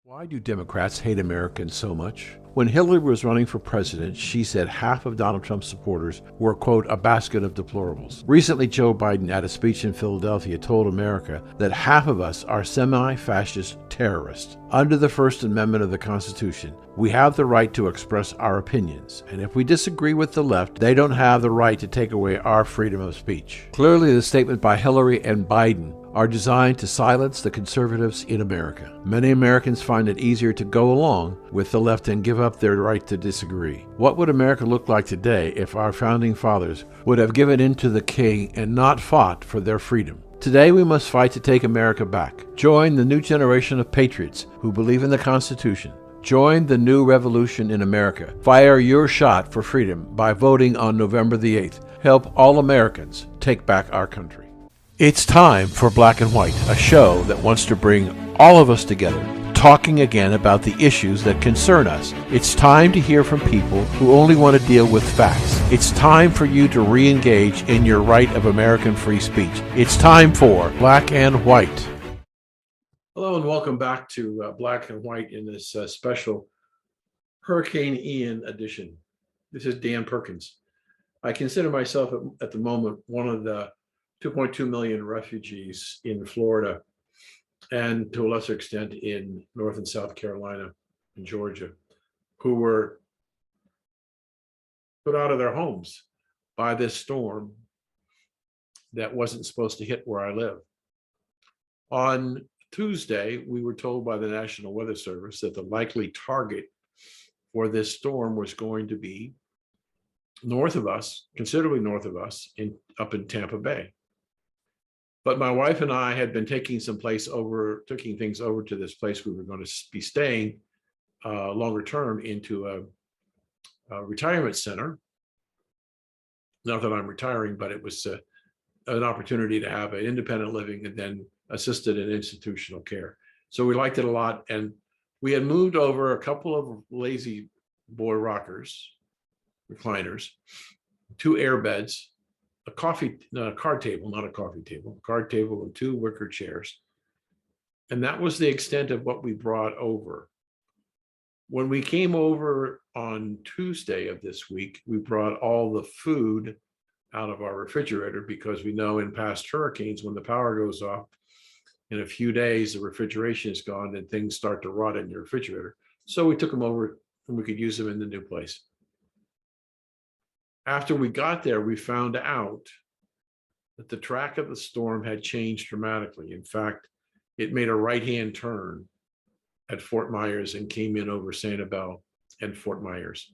Why do Democrats hate Americans so much? When Hillary was running for president, she said half of Donald Trump's supporters were, quote, a basket of deplorables. Recently, Joe Biden, at a speech in Philadelphia, told America that half of us are semi-fascist terrorists. Under the First Amendment of the Constitution, we have the right to express our opinions, and if we disagree with the left, they don't have the right to take away our freedom of speech. Clearly, the statement by Hillary and Biden are designed to silence the conservatives in America. Many Americans find it easier to go along with the left and give up their right to disagree. What would America look like today if our founding fathers would have given in to the king and not fought for their freedom? Today we must fight to take America back. Join the new generation of patriots who believe in the Constitution. Join the new revolution in America. Fire your shot for freedom by voting on November the 8th. Help all Americans take back our country. It's time for Black and White, a show that wants to bring all of us together, talking again about the issues that concern us. It's time to hear from people who only want to deal with facts. It's time for you to re-engage in your right of American free speech. It's time for Black and White. Hello and welcome back to Black and White in this special Hurricane Ian edition. This is Dan Perkins. I consider myself at the moment one of the 2.2 million refugees in Florida and to a lesser extent in North and South Carolina and Georgia who were put out of their homes by this storm that wasn't supposed to hit where I live. On Tuesday, we were told by the National Weather Service that the likely target for this storm was going to be north of us, considerably north of us, up in Tampa Bay. But my wife and I had been taking things over to this place we were going to be staying longer term into a retirement center. Not that I'm retiring, but it was an opportunity to have an independent living and then assisted and institutional care. So we liked it a lot. And we had moved over a couple of lazy boy rockers, recliners, 2 air beds, a card table, not a coffee table, a card table and 2 wicker chairs. And that was the extent of what we brought over. When we came over on Tuesday of this week, we brought all the food out of our refrigerator because we know in past hurricanes, when the power goes off, in a few days, the refrigeration is gone and things start to rot in your refrigerator. So we took them over and we could use them in the new place. After we got there, we found out that the track of the storm had changed dramatically. In fact, it made a right-hand turn at Fort Myers and came in over Sanibel and Fort Myers.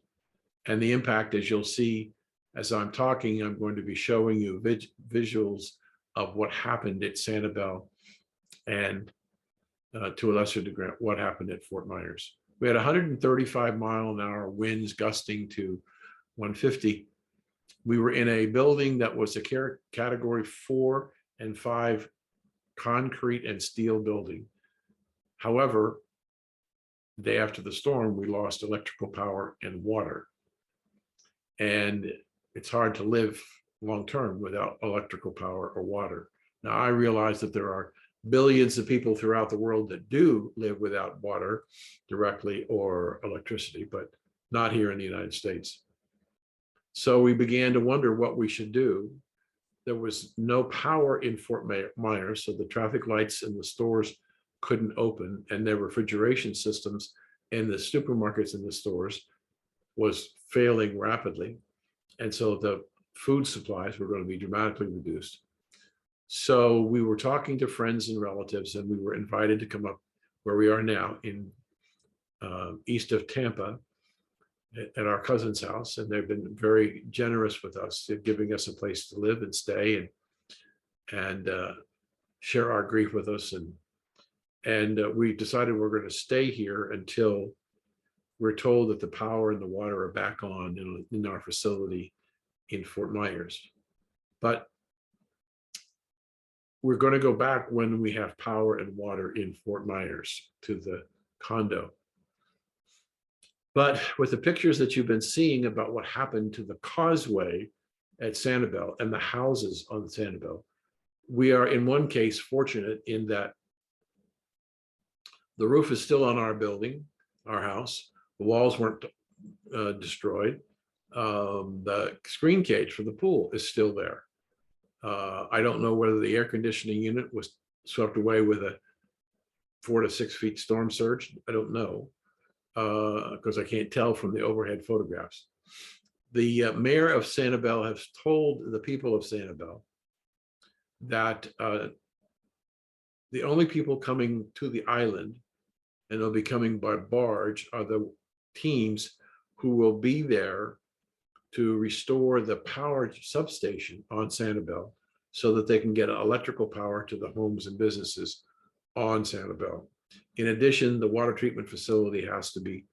And the impact, as you'll see, as I'm talking, I'm going to be showing you visuals of what happened at Sanibel and to a lesser degree, what happened at Fort Myers. We had 135-mile-an-hour winds gusting to 150. We were in a building that was a category 4 and 5 concrete and steel building. However, the day after the storm, we lost electrical power and water. And it's hard to live long-term without electrical power or water. Now, I realize that there are billions of people throughout the world that do live without water directly or electricity, but not here in the United States. So we began to wonder what we should do. There was no power in Fort Myers, so the traffic lights in the stores couldn't open, and their refrigeration systems in the supermarkets and the stores was failing rapidly. And so the food supplies were going to be dramatically reduced. So we were talking to friends and relatives, and we were invited to come up where we are now in east of Tampa, at our cousin's house, and they've been very generous with us, giving us a place to live and stay and share our grief with us. And we decided we're going to stay here until we're told that the power and the water are back on in our facility in Fort Myers. But we're going to go back when we have power and water in Fort Myers to the condo. But with the pictures that you've been seeing about what happened to the causeway at Sanibel and the houses on Sanibel, we are in one case fortunate in that The roof is still on our building, our house. The walls weren't destroyed. The screen cage for the pool is still there. I don't know whether the air conditioning unit was swept away with a 4 to 6 feet storm surge. I don't know, because I can't tell from the overhead photographs. The mayor of Sanibel has told the people of Sanibel that the only people coming to the island, and they'll be coming by barge, are the teams who will be there to restore the power substation on Sanibel so that they can get electrical power to the homes and businesses on Sanibel. In addition, the water treatment facility has to be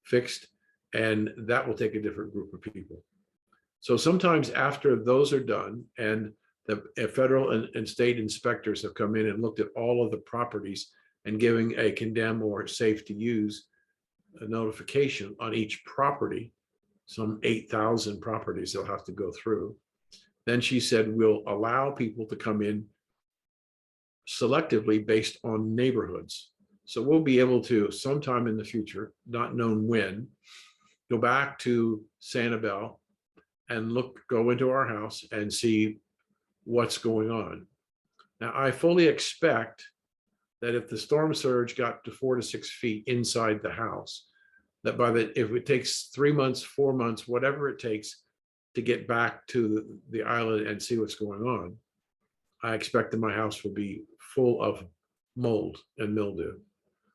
fixed, and that will take a different group of people. So sometimes after those are done, and the federal and state inspectors have come in and looked at all of the properties and giving a condemn or safe to use a notification on each property, some 8,000 properties they'll have to go through. Then she said, we'll allow people to come in selectively based on neighborhoods. So we'll be able to, sometime in the future, not known when, go back to Sanibel and go into our house and see what's going on. Now, I fully expect that if the storm surge got to 4 to 6 feet inside the house, that if it takes 3 months, 4 months, whatever it takes to get back to the island and see what's going on, I expect that my house will be full of mold and mildew.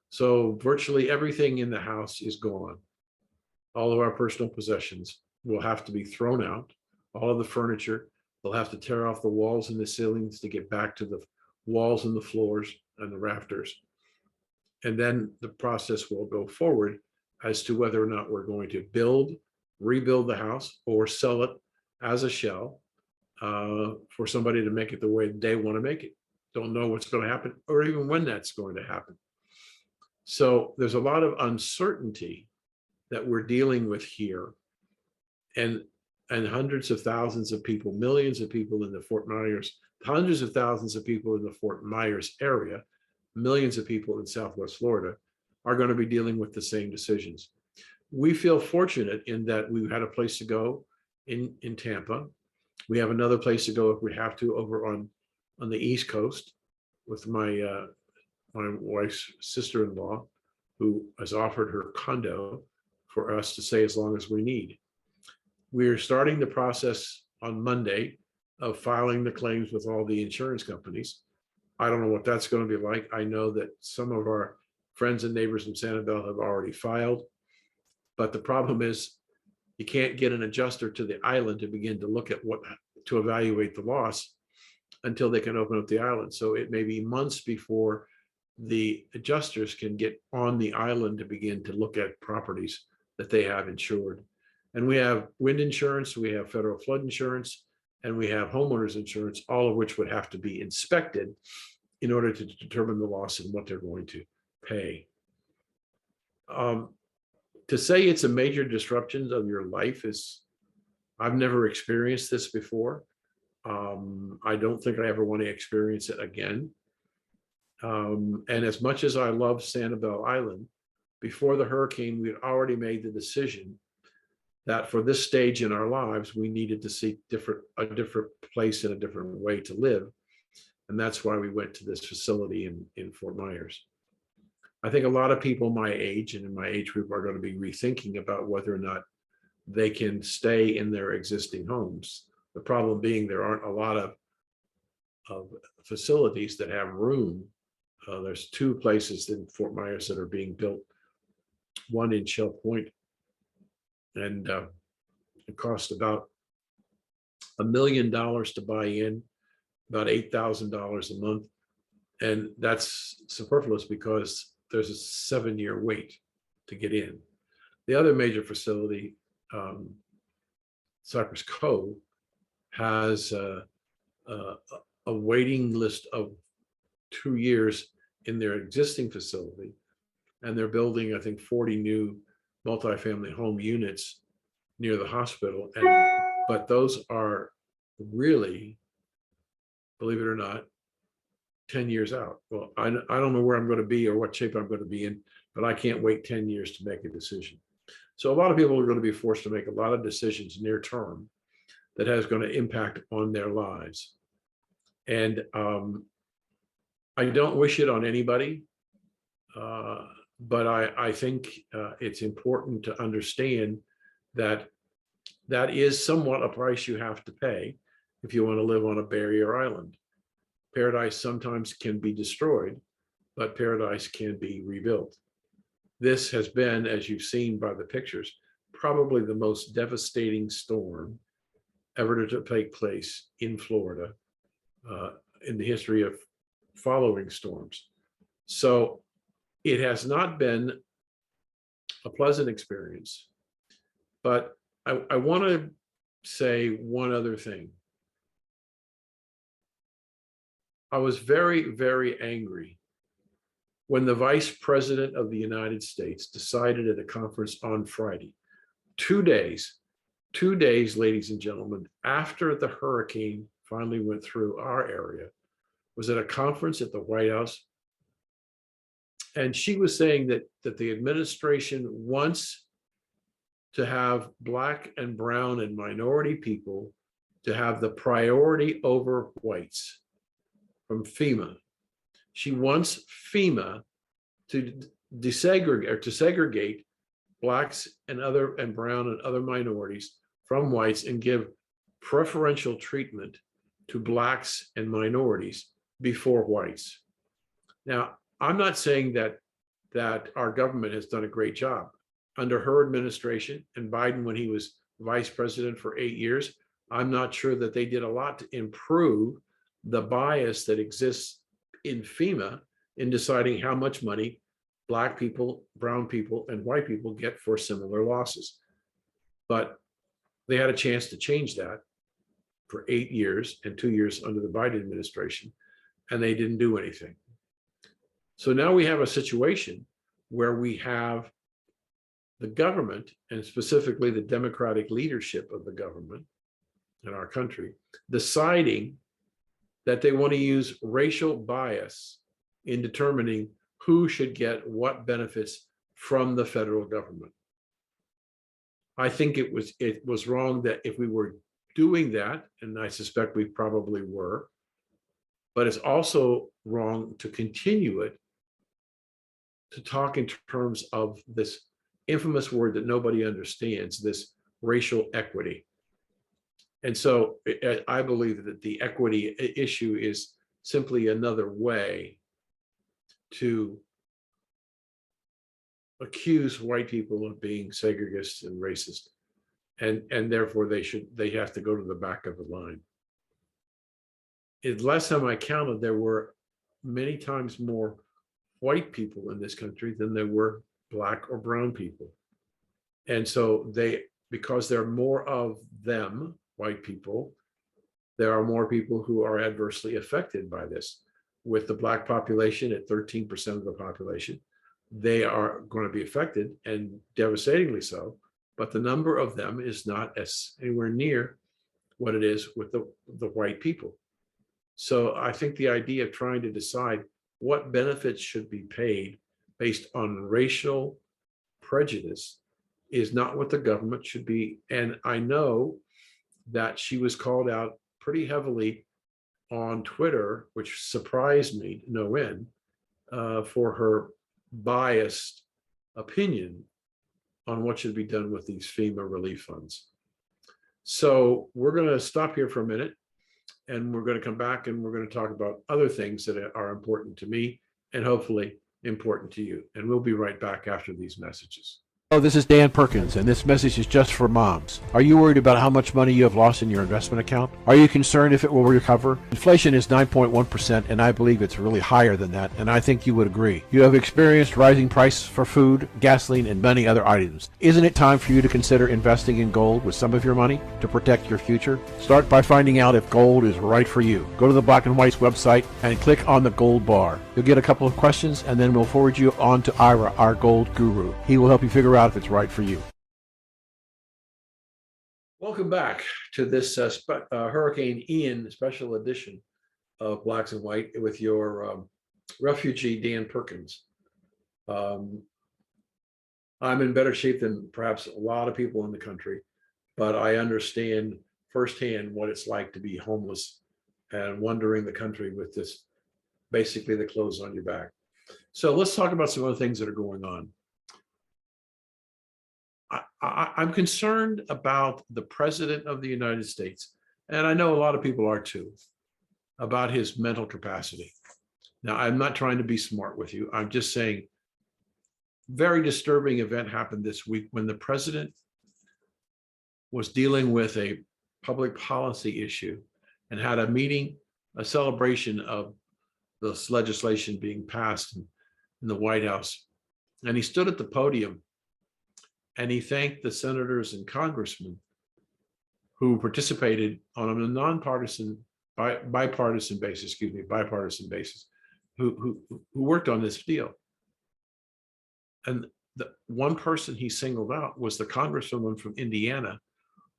So virtually everything in the house is gone. All of our personal possessions will have to be thrown out. All of the furniture, they'll have to tear off the walls and the ceilings to get back to the walls and the floors and the rafters. And then the process will go forward as to whether or not we're going to rebuild the house, or sell it as a shell for somebody to make it the way they want to make it. Don't know what's going to happen or even when that's going to happen. So there's a lot of uncertainty that we're dealing with here. And hundreds of thousands of people, millions of people in the Fort Myers, hundreds of thousands of people in the Fort Myers area, millions of people in Southwest Florida are going to be dealing with the same decisions. We feel fortunate in that we had a place to go in Tampa. We have another place to go if we have to over on the East Coast with my wife's sister-in-law, who has offered her condo for us to stay as long as we need. We're starting the process on Monday of filing the claims with all the insurance companies. I don't know what that's going to be like. I know that some of our friends and neighbors in Sanibel have already filed, but the problem is you can't get an adjuster to the island to begin to look at to evaluate the loss until they can open up the island. So it may be months before the adjusters can get on the island to begin to look at properties that they have insured. And we have wind insurance, we have federal flood insurance, and we have homeowners insurance, all of which would have to be inspected in order to determine the loss and what they're going to pay. To say it's a major disruption of your life I've never experienced this before. I don't think I ever want to experience it again. And as much as I love Sanibel Island, before the hurricane, we'd already made the decision that for this stage in our lives, we needed to seek a different place and a different way to live. And that's why we went to this facility in Fort Myers. I think a lot of people my age and in my age group are going to be rethinking about whether or not they can stay in their existing homes. The problem being there aren't a lot of facilities that have room. There's 2 places in Fort Myers that are being built, one in Shell Point, and it cost about $1 million to buy in, about $8,000 a month. And that's superfluous because there's a 7-year wait to get in. The other major facility, Cypress Cove, has a waiting list of 2 years in their existing facility. And they're building, I think, 40 new multifamily home units near the hospital. But those are really, believe it or not, 10 years out. Well, I don't know where I'm going to be or what shape I'm going to be in, but I can't wait 10 years to make a decision. So a lot of people are going to be forced to make a lot of decisions near term that has going to impact on their lives. And I don't wish it on anybody, but I think it's important to understand that that is somewhat a price you have to pay if you want to live on a barrier island. Paradise sometimes can be destroyed, but paradise can be rebuilt. This has been, as you've seen by the pictures, probably the most devastating storm ever to take place in Florida in the history of following storms. So it has not been a pleasant experience, but I want to say one other thing. I was very, very angry when the Vice President of the United States decided at a conference on Friday, 2 days, ladies and gentlemen, after the hurricane finally went through our area, was at a conference at the White House. And she was saying that the administration wants to have Black and brown and minority people to have the priority over whites from FEMA. She wants FEMA to desegregate or to segregate Blacks and brown and other minorities from whites and give preferential treatment to Blacks and minorities before whites. Now, I'm not saying that our government has done a great job. Under her administration and Biden, when he was vice president for 8 years, I'm not sure that they did a lot to improve the bias that exists in FEMA in deciding how much money Black people, brown people, and white people get for similar losses. But they had a chance to change that for 8 years and 2 years under the Biden administration, and they didn't do anything. So now we have a situation where we have the government, and specifically the Democratic leadership of the government in our country, deciding that they want to use racial bias in determining who should get what benefits from the federal government. I think it was wrong that if we were doing that, and I suspect we probably were, but it's also wrong to continue it, to talk in terms of this infamous word that nobody understands, this racial equity. And so I believe that the equity issue is simply another way to accuse white people of being segregist and racist. And therefore they have to go to the back of the line. Last time I counted, there were many times more white people in this country than there were Black or brown people. And so because there are more of them, white people, there are more people who are adversely affected by this. With the Black population at 13% of the population, they are going to be affected, and devastatingly so, but the number of them is not anywhere near what it is with the white people. So I think the idea of trying to decide what benefits should be paid based on racial prejudice is not what the government should be. And I know that she was called out pretty heavily on Twitter, which surprised me no end, for her biased opinion on what should be done with these FEMA relief funds. So we're going to stop here for a minute, and we're going to come back and we're going to talk about other things that are important to me and hopefully important to you. And we'll be right back after these messages. Hello, this is Dan Perkins, and this message is just for moms. Are you worried about how much money you have lost in your investment account? Are you concerned if it will recover? Inflation is 9.1%, and I believe it's really higher than that, and I think you would agree. You have experienced rising prices for food, gasoline, and many other items. Isn't it time for you to consider investing in gold with some of your money to protect your future? Start by finding out if gold is right for you. Go to the Black and White's website and click on the gold bar. You'll get a couple of questions, and then we'll forward you on to Ira, our gold guru. He will help you figure out if it's right for you. Welcome back to this Hurricane Ian special edition of Blacks and White with your refugee, Dan Perkins. I'm in better shape than perhaps a lot of people in the country, but I understand firsthand what it's like to be homeless and wandering the country with this, basically the clothes on your back. So let's talk about some other things that are going on. I'm concerned about the president of the United States, and I know a lot of people are too, about his mental capacity. Now, I'm not trying to be smart with you. I'm just saying, very disturbing event happened this week when the president was dealing with a public policy issue and had a meeting, a celebration of this legislation being passed in the White House. And he stood at the podium and he thanked the senators and congressmen who participated on a nonpartisan, bipartisan basis, who worked on this deal. And the one person he singled out was the congresswoman from Indiana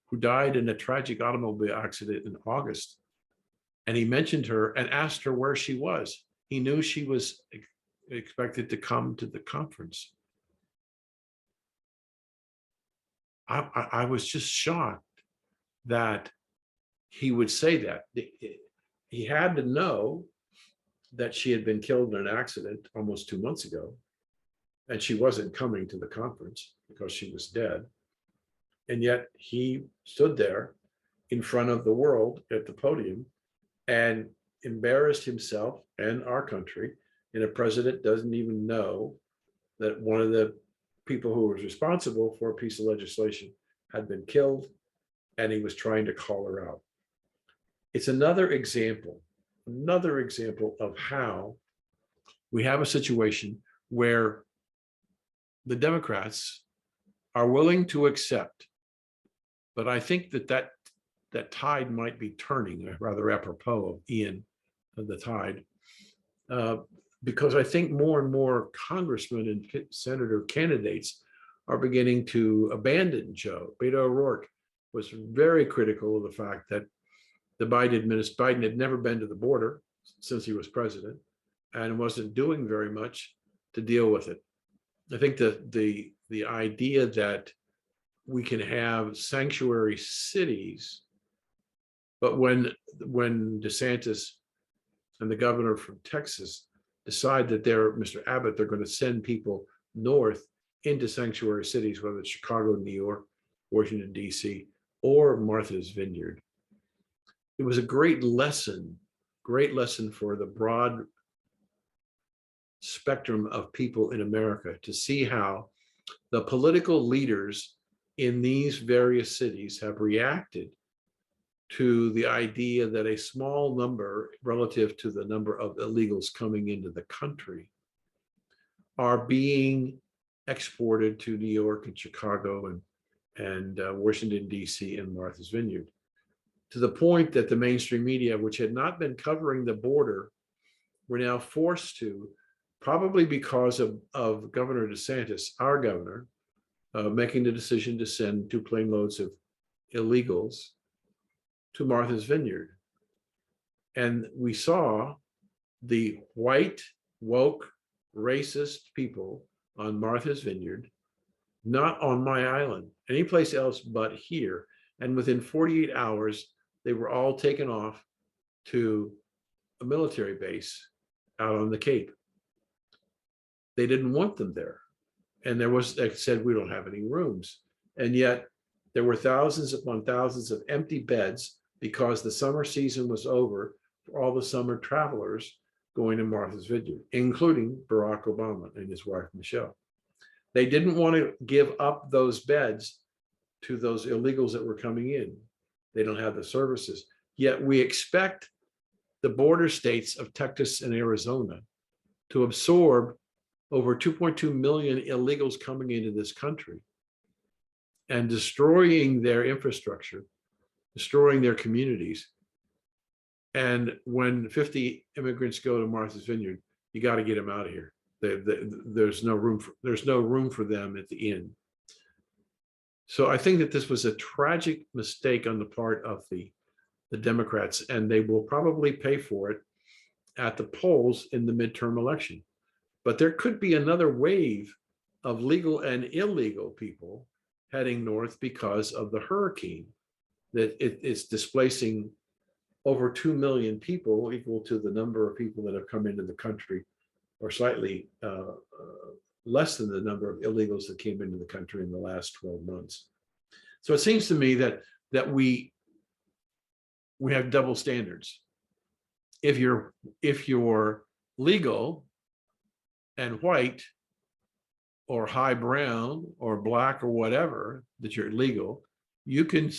who died in a tragic automobile accident in August. And he mentioned her and asked her where she was. He knew she was expected to come to the conference. I was just shocked that he would say that. He had to know that she had been killed in an accident almost 2 months ago, and she wasn't coming to the conference because she was dead. And yet he stood there in front of the world at the podium and embarrassed himself and our country. And a president doesn't even know that one of the people who was responsible for a piece of legislation had been killed, and he was trying to call her out. It's another example of how we have a situation where the Democrats are willing to accept, but I think that tide might be turning, rather apropos of Ian, of the tide, because I think more and more congressmen and senator candidates are beginning to abandon Joe. Beto O'Rourke was very critical of the fact that the Biden had never been to the border since he was president and wasn't doing very much to deal with it. I think that the idea that we can have sanctuary cities, but when DeSantis and the governor from Texas decide that Mr. Abbott, they're going to send people north into sanctuary cities, whether it's Chicago, New York, Washington, D.C., or Martha's Vineyard. It was a great lesson for the broad spectrum of people in America to see how the political leaders in these various cities have reacted to the idea that a small number relative to the number of illegals coming into the country are being exported to New York and Chicago and Washington, D.C. and Martha's Vineyard, to the point that the mainstream media, which had not been covering the border, were now forced to, probably because of Governor DeSantis, our governor, making the decision to send 2 plane loads of illegals to Martha's Vineyard. And we saw the white, woke, racist people on Martha's Vineyard, not on my island, anyplace else but here. And within 48 hours, they were all taken off to a military base out on the Cape. They didn't want them there. And they said, we don't have any rooms. And yet there were thousands upon thousands of empty beds because the summer season was over for all the summer travelers going to Martha's Vineyard, including Barack Obama and his wife, Michelle. They didn't want to give up those beds to those illegals that were coming in. They don't have the services. Yet we expect the border states of Texas and Arizona to absorb over 2.2 million illegals coming into this country and destroying their infrastructure, destroying their communities. And when 50 immigrants go to Martha's Vineyard, you got to get them out of here. There's no room for them at the inn. So I think that this was a tragic mistake on the part of the Democrats, and they will probably pay for it at the polls in the midterm election. But there could be another wave of legal and illegal people heading north because of the hurricane that it's displacing over 2 million people, equal to the number of people that have come into the country, or slightly less than the number of illegals that came into the country in the last 12 months. So it seems to me that we have double standards. If you're legal and white or high brown or black or whatever, that you're legal, you can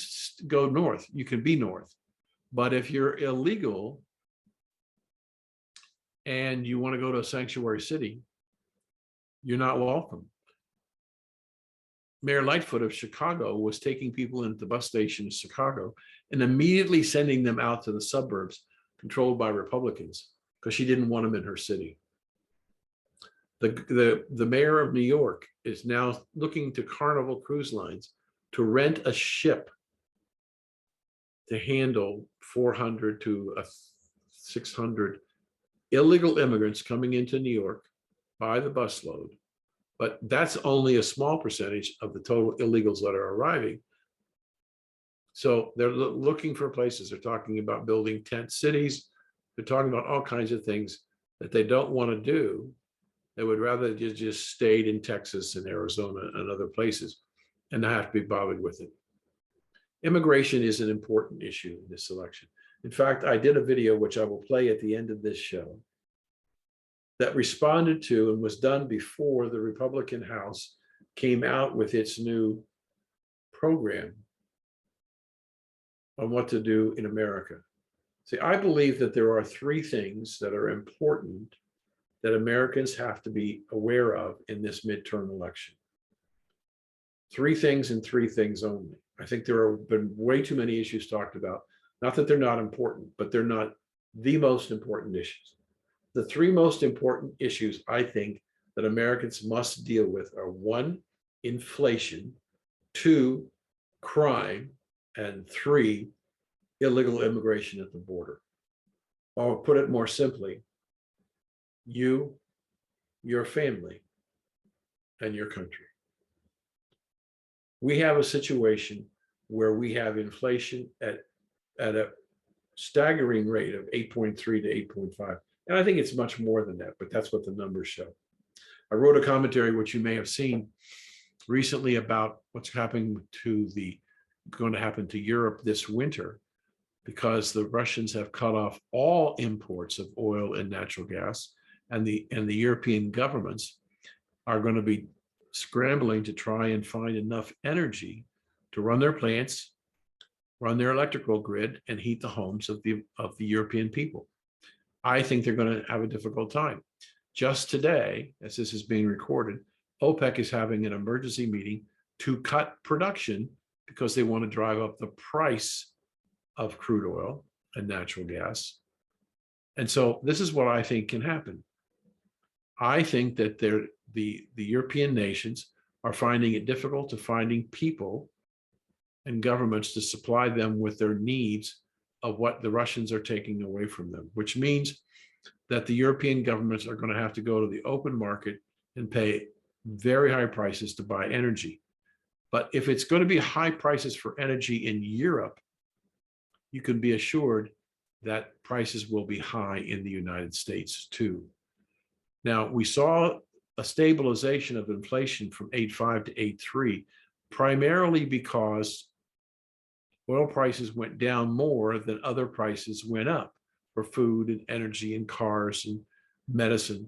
go north, you can be north. But if you're illegal and you want to go to a sanctuary city, you're not welcome. Mayor Lightfoot of Chicago was taking people into the bus station in Chicago and immediately sending them out to the suburbs controlled by Republicans because she didn't want them in her city. The mayor of New York is now looking to Carnival Cruise Lines to rent a ship to handle 400 to 600 illegal immigrants coming into New York by the busload. But that's only a small percentage of the total illegals that are arriving. So they're looking for places. They're talking about building tent cities. They're talking about all kinds of things that they don't want to do. They would rather just stayed in Texas and Arizona and other places and not have to be bothered with it. Immigration is an important issue in this election. In fact, I did a video, which I will play at the end of this show, that responded to and was done before the Republican House came out with its new program on what to do in America. See, I believe that there are three things that are important that Americans have to be aware of in this midterm election. Three things and three things only. I think there have been way too many issues talked about. Not that they're not important, but they're not the most important issues. The three most important issues I think that Americans must deal with are: one, inflation; two, crime; and three, illegal immigration at the border. Or put it more simply, you, your family, and your country. We have a situation where we have inflation at a staggering rate of 8.3 to 8.5. And I think it's much more than that, but that's what the numbers show. I wrote a commentary, which you may have seen recently, about what's happening going to happen to Europe this winter, because the Russians have cut off all imports of oil and natural gas, and the European governments are going to be scrambling to try and find enough energy to run their plants, run their electrical grid, and heat the homes of the European people. I think they're going to have a difficult time. Just today, as this is being recorded, OPEC is having an emergency meeting to cut production because they want to drive up the price of crude oil and natural gas. And so this is what I think can happen. I think that the European nations are finding it difficult to finding people and governments to supply them with their needs of what the Russians are taking away from them, which means that the European governments are going to have to go to the open market and pay very high prices to buy energy. But if it's going to be high prices for energy in Europe, you can be assured that prices will be high in the United States too. Now, we saw a stabilization of inflation from 8.5 to 8.3, primarily because oil prices went down more than other prices went up for food and energy and cars and medicine,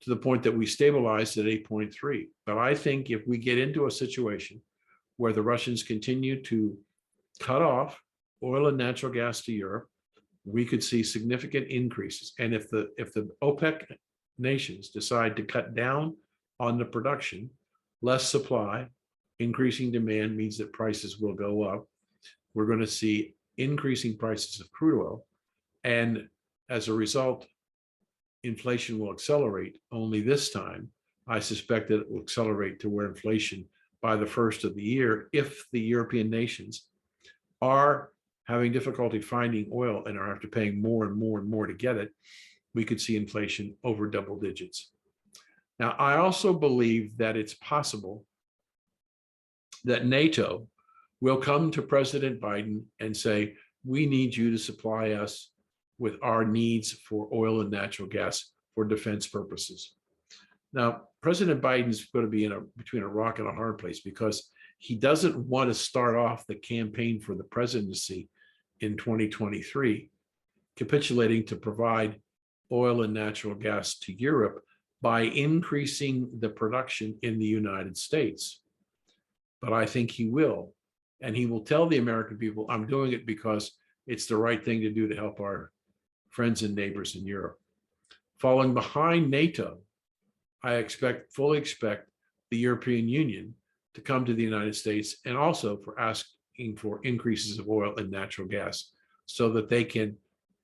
to the point that we stabilized at 8.3. But I think if we get into a situation where the Russians continue to cut off oil and natural gas to Europe, we could see significant increases. And if the OPEC nations decide to cut down on the production, less supply, increasing demand means that prices will go up. We're going to see increasing prices of crude oil. And as a result, inflation will accelerate. Only this time, I suspect that it will accelerate to where inflation by the first of the year, if the European nations are having difficulty finding oil and are after paying more and more and more to get it, we could see inflation over double digits. Now, I also believe that it's possible that NATO will come to President Biden and say, we need you to supply us with our needs for oil and natural gas for defense purposes. Now, President Biden's going to be between a rock and a hard place because he doesn't want to start off the campaign for the presidency in 2023 capitulating to provide oil and natural gas to Europe by increasing the production in the United States. But I think he will. And he will tell the American people, I'm doing it because it's the right thing to do to help our friends and neighbors in Europe. Falling behind NATO, I fully expect the European Union to come to the United States and also for asking for increases of oil and natural gas so that they can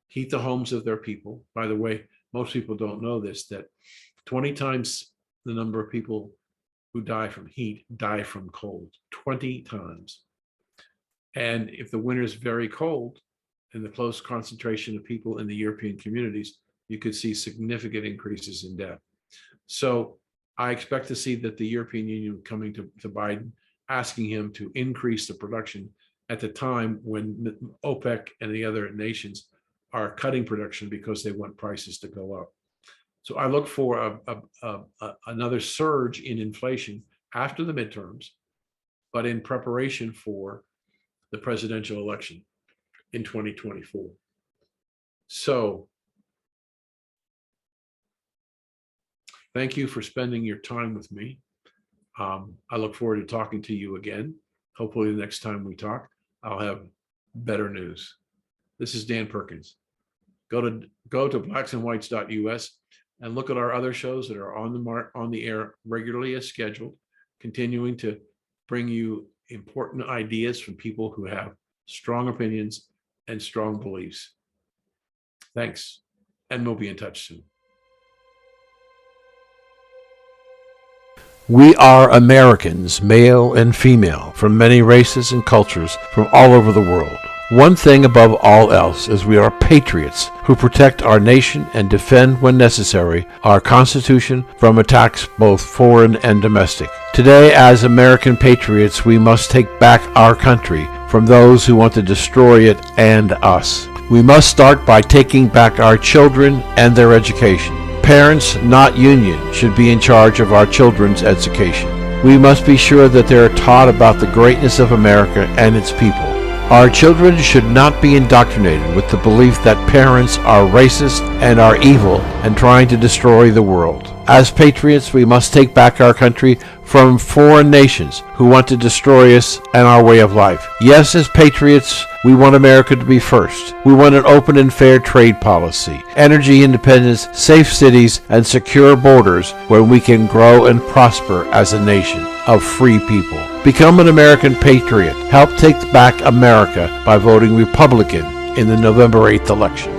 heat the homes of their people. By the way, most people don't know this, that 20 times the number of people who die from heat die from cold, 20 times. And if the winter is very cold and the close concentration of people in the European communities, you could see significant increases in death. So I expect to see that the European Union coming to Biden, asking him to increase the production at the time when OPEC and the other nations are cutting production because they want prices to go up. So I look for another surge in inflation after the midterms, but in preparation for the presidential election in 2024. So thank you for spending your time with me. I look forward to talking to you again. Hopefully the next time we talk, I'll have better news. This is Dan Perkins. Go to blacksandwhites.us and look at our other shows that are on the air regularly as scheduled, continuing to bring you important ideas from people who have strong opinions and strong beliefs. Thanks, and we'll be in touch soon. We are Americans, male and female, from many races and cultures from all over the world. One thing above all else is we are patriots who protect our nation and defend, when necessary, our Constitution from attacks both foreign and domestic. Today, as American patriots, we must take back our country from those who want to destroy it and us. We must start by taking back our children and their education. Parents, not union, should be in charge of our children's education. We must be sure that they are taught about the greatness of America and its people. Our children should not be indoctrinated with the belief that parents are racist and are evil and trying to destroy the world. As patriots, we must take back our country from foreign nations who want to destroy us and our way of life. Yes, as patriots, we want America to be first. We want an open and fair trade policy, energy independence, safe cities, and secure borders where we can grow and prosper as a nation of free people. Become an American patriot. Help take back America by voting Republican in the November 8th election.